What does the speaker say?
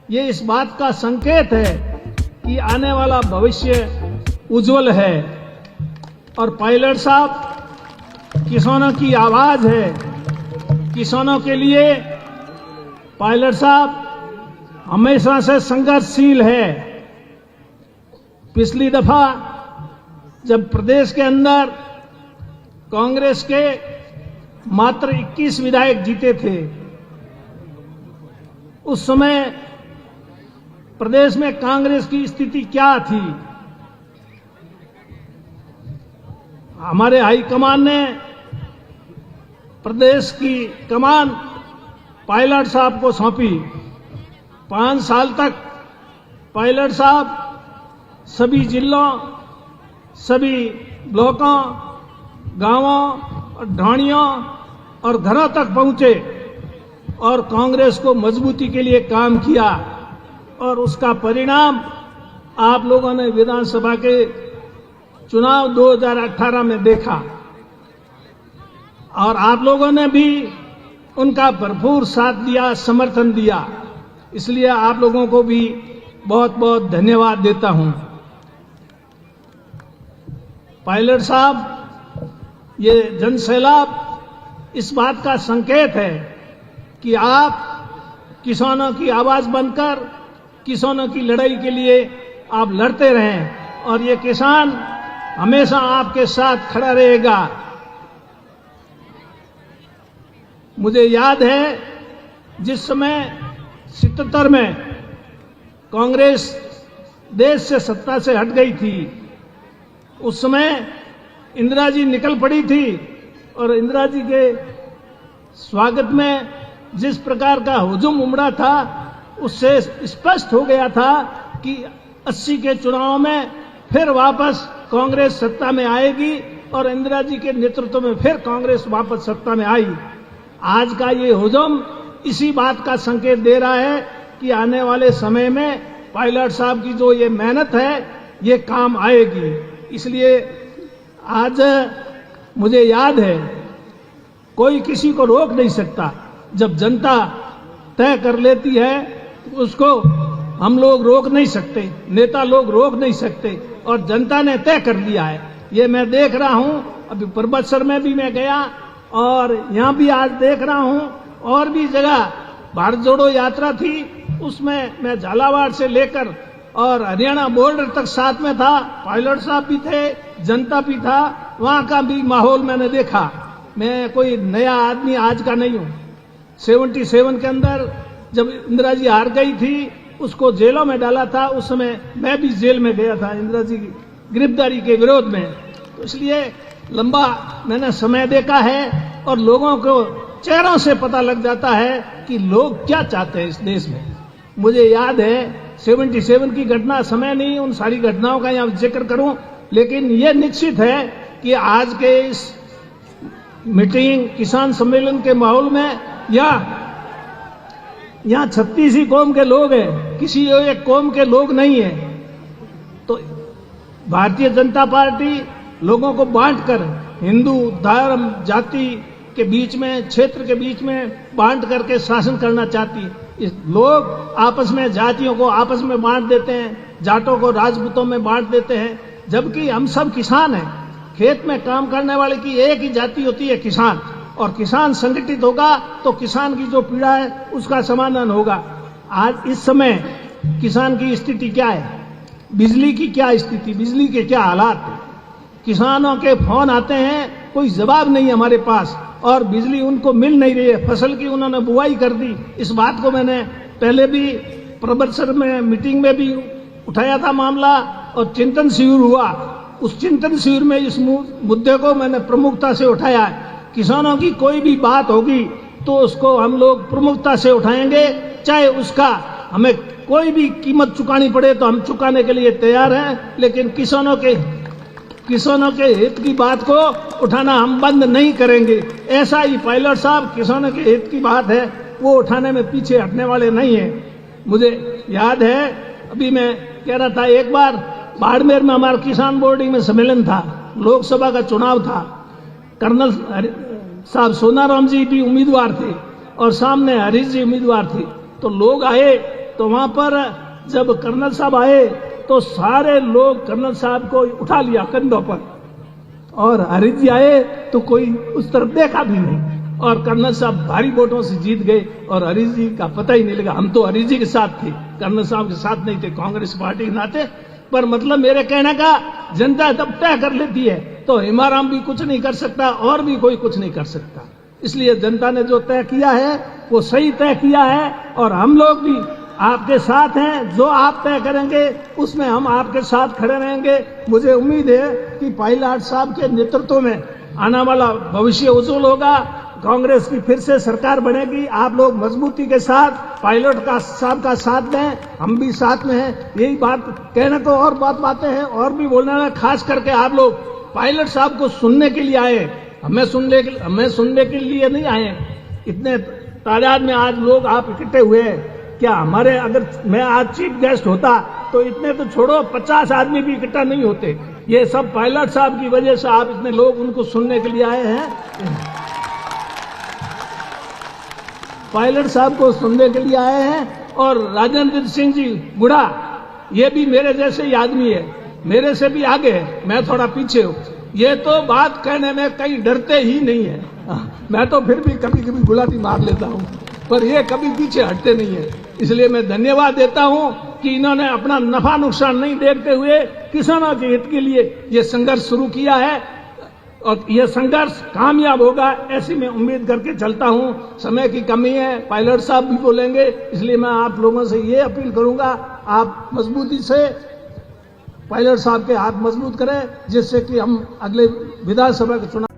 ये इस बात का संकेत है कि आने वाला भविष्य उज्जवल है। और पायलट साहब किसानों की आवाज है, किसानों के लिए पायलट साहब हमेशा से संघर्षशील है। पिछली दफा जब प्रदेश के अंदर कांग्रेस के मात्र 21 विधायक जीते थे, उस समय प्रदेश में कांग्रेस की स्थिति क्या थी? हमारे हाईकमान ने प्रदेश की कमान पायलट साहब को सौंपी। 5 साल तक पायलट साहब सभी जिलों, सभी ब्लॉकों, गांवों और ढाणियों और घरों तक पहुंचे और कांग्रेस को मजबूती के लिए काम किया। और उसका परिणाम आप लोगों ने विधानसभा के चुनाव 2018 में देखा और आप लोगों ने भी उनका भरपूर साथ दिया, समर्थन दिया। इसलिए आप लोगों को भी बहुत बहुत धन्यवाद देता हूं। पायलट साहब, ये जनसैलाब इस बात का संकेत है कि आप किसानों की आवाज बनकर किसानों की लड़ाई के लिए आप लड़ते रहें और ये किसान हमेशा आपके साथ खड़ा रहेगा। मुझे याद है जिस समय 77 में कांग्रेस देश से सत्ता से हट गई थी, उस समय इंदिरा जी निकल पड़ी थी और इंदिरा जी के स्वागत में जिस प्रकार का हुजूम उमड़ा था, उससे स्पष्ट हो गया था कि 80 के चुनाव में फिर वापस कांग्रेस सत्ता में आएगी और इंदिरा जी के नेतृत्व में फिर कांग्रेस वापस सत्ता में आई। आज का ये हुजूम इसी बात का संकेत दे रहा है कि आने वाले समय में पायलट साहब की जो ये मेहनत है ये काम आएगी। इसलिए आज मुझे याद है, कोई किसी को रोक नहीं सकता। जब जनता तय कर लेती है तो उसको हम लोग रोक नहीं सकते, नेता लोग रोक नहीं सकते और जनता ने तय कर लिया है। ये मैं देख रहा हूं, अभी परबतसर में भी मैं गया और यहां भी आज देख रहा हूं, और भी जगह भारत जोड़ो यात्रा थी, उसमें मैं झालावाड़ से लेकर और हरियाणा बॉर्डर तक साथ में था। पायलट साहब भी थे, जनता भी था, वहां का भी माहौल मैंने देखा। मैं कोई नया आदमी आज का नहीं हूं। 77 के अंदर जब इंदिरा जी हार गई थी, उसको जेलों में डाला था, उस समय मैं भी जेल में गया था इंदिरा जी की गिरफ्तारी के विरोध में। तो इसलिए लंबा मैंने समय देखा है और लोगों को चेहरों से पता लग जाता है कि लोग क्या चाहते हैं इस देश में। मुझे याद है 77 की घटना, समय नहीं उन सारी घटनाओं का यहाँ जिक्र करूं, लेकिन ये निश्चित है कि आज के इस मीटिंग किसान सम्मेलन के माहौल में यहाँ 36 ही कौम के लोग हैं, किसी एक कौम के लोग नहीं है। तो भारतीय जनता पार्टी लोगों को बांटकर हिंदू धर्म जाति के बीच में, क्षेत्र के बीच में बांट करके शासन करना चाहती है। लोग आपस में जातियों को आपस में बांट देते हैं, जाटों को राजपूतों में बांट देते हैं, जबकि हम सब किसान हैं। खेत में काम करने वाले की एक ही जाति होती है, किसान। और किसान संगठित होगा तो किसान की जो पीड़ा है उसका समाधान होगा। आज इस समय किसान की स्थिति क्या है, बिजली की क्या स्थिति, बिजली के क्या हालात, किसानों के फोन आते हैं, कोई जवाब नहीं हमारे पास और बिजली उनको मिल नहीं रही है। फसल की उन्होंने बुआई कर दी। इस बात को मैंने पहले भी परबतसर में मीटिंग में भी उठाया था मामला और चिंतन शिविर हुआ। उस चिंतन शिविर में इस मुद्दे को मैंने प्रमुखता से उठाया है। किसानों की कोई भी बात होगी तो उसको हम लोग प्रमुखता से उठाएंगे, चाहे उसका हमें कोई भी कीमत चुकानी पड़े तो हम चुकाने के लिए तैयार हैं। लेकिन किसानों के हित की बात को उठाना हम बंद नहीं करेंगे। ऐसा ही पायलट साहब किसानों के हित की बात है, वो उठाने में पीछे हटने वाले नहीं हैं। मुझे याद है, अभी मैं कह रहा था, एक बार बाड़मेर में हमारा किसान बोर्डिंग में सम्मेलन था, लोकसभा का चुनाव था। कर्नल साहब सोनाराम जी भी उम्मीदवार थे और सामने हरीश जी उम्मीदवार थे। तो लोग आए तो वहां पर जब कर्नल साहब आए तो सारे लोग कर्नल साहब को उठा लिया कंधों पर, और हरीश जी आए तो कोई उस तरफ देखा भी नहीं, और कर्नल साहब भारी वोटों से जीत गए और हरीश जी का पता ही नहीं लगा। हम तो हरीश जी के साथ थे, कर्नल साहब के साथ नहीं थे, कांग्रेस पार्टी के नाते। पर मतलब मेरे कहने का, जनता जब तय कर लेती है तो हिमाराम भी कुछ नहीं कर सकता और भी कोई कुछ नहीं कर सकता। इसलिए जनता ने जो तय किया है वो सही तय किया है, और हम लोग भी आपके साथ हैं। जो आप तय करेंगे उसमें हम आपके साथ खड़े रहेंगे। मुझे उम्मीद है कि पायलट साहब के नेतृत्व में आने वाला भविष्य उज्जवल होगा, कांग्रेस की फिर से सरकार बनेगी। आप लोग मजबूती के साथ पायलट साहब का साथ दें, हम भी साथ में हैं। यही बात कहने तो और बातें हैं और भी बोलना है। खास करके आप लोग पायलट साहब को सुनने के लिए आए, हमें सुनने के लिए नहीं आए। इतने तादाद में आज लोग आप इकट्ठे हुए हैं। क्या हमारे, अगर मैं आज चीफ गेस्ट होता तो इतने तो छोड़ो 50 आदमी भी इकट्ठा नहीं होते। ये सब पायलट साहब की वजह से आप इतने लोग उनको सुनने के लिए आए हैं। पायलट साहब को सुनने के लिए आए हैं। और राजेंद्र सिंह जी बुढ़ा, ये भी मेरे जैसे ही आदमी है, मेरे से भी आगे है, मैं थोड़ा पीछे हूं। ये तो बात कहने में कहीं डरते ही नहीं है। मैं तो फिर भी कभी कभी गुलाटी मार लेता हूं, पर ये कभी पीछे हटते नहीं है। इसलिए मैं धन्यवाद देता हूं कि इन्होंने अपना नफा नुकसान नहीं देखते हुए किसानों के हित के लिए ये संघर्ष शुरू किया है, और यह संघर्ष कामयाब होगा ऐसी मैं उम्मीद करके चलता हूं। समय की कमी है, पायलट साहब भी बोलेंगे, इसलिए मैं आप लोगों से ये अपील करूंगा, आप मजबूती से पायलट साहब के हाथ मजबूत करें, जिससे कि हम अगले विधानसभा के चुनाव